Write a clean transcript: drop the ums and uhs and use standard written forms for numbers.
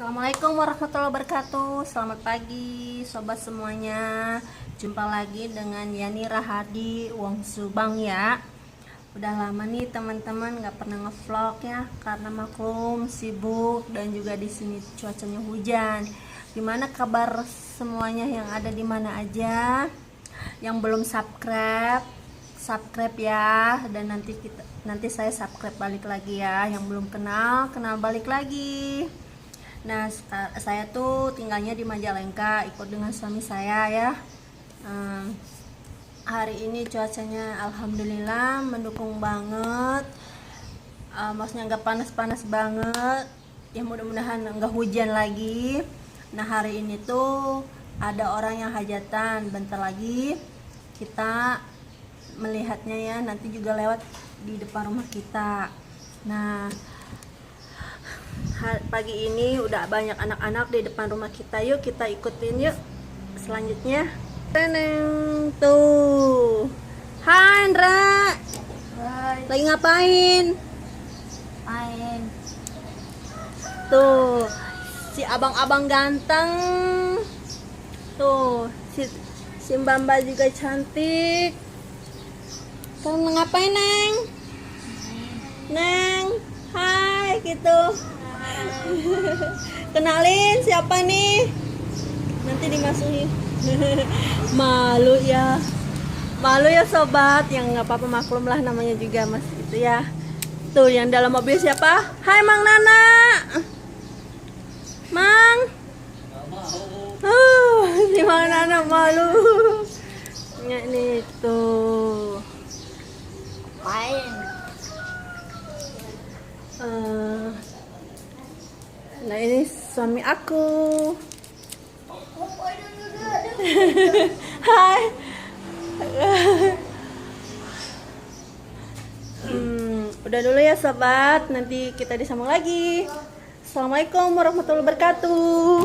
Assalamualaikum warahmatullahi wabarakatuh. Selamat pagi sobat semuanya. Jumpa lagi dengan Yani Rahadi Wong Subang ya. Udah lama nih teman-teman nggak pernah ngevlog ya, karena maklum sibuk dan juga di sini cuacanya hujan. Gimana kabar semuanya yang ada di mana aja? Yang belum subscribe ya, dan nanti saya subscribe balik lagi ya. Yang belum kenal balik lagi. Nah, saya tuh tinggalnya di Majalengka, ikut dengan suami saya ya. Hari ini cuacanya alhamdulillah mendukung banget. Maksudnya nggak panas-panas banget. Ya mudah-mudahan nggak hujan lagi. Nah, hari ini tuh ada orang yang hajatan. Bentar lagi kita melihatnya ya. Nanti juga lewat di depan rumah kita. Nah, pagi ini udah banyak anak-anak di depan rumah kita. Yuk kita ikutin yuk selanjutnya. Teneng tuh. Hai Andra. Hai. Lagi ngapain? Main. Tuh si abang-abang ganteng. Tuh si Mbamba juga cantik. Kamu ngapain Neng? Neng, hai gitu. Kenalin siapa nih? Nanti dimasukin. Malu ya sobat. Yang nggak apa-apa, maklum lah, namanya juga mas itu ya. Tuh yang dalam mobil siapa? Hai Mang Nana. Mang. Si Mang Nana malu. Ini tuh. Main. Nah ini suami aku. Hai. Udah dulu ya sobat, nanti kita disambung lagi. Assalamualaikum warahmatullahi wabarakatuh.